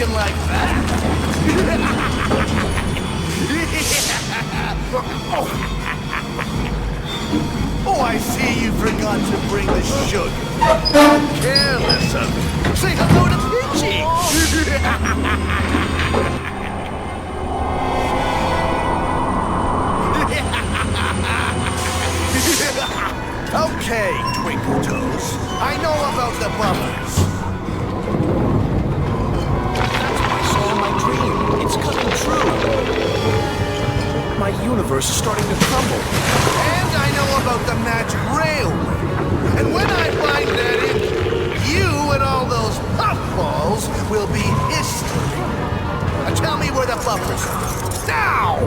thinking like that. Oh, I see you forgot to bring the sugar. Careless of you. Say hello to Peachy. Okay, Twinkle Toes. I know about the buffers. That's what I saw in my dream. It's coming true. My universe is starting to crumble. And I know about the magic railway. And when I find that ink, you and all those puffballs will be history. Now tell me where the buffers are. Now!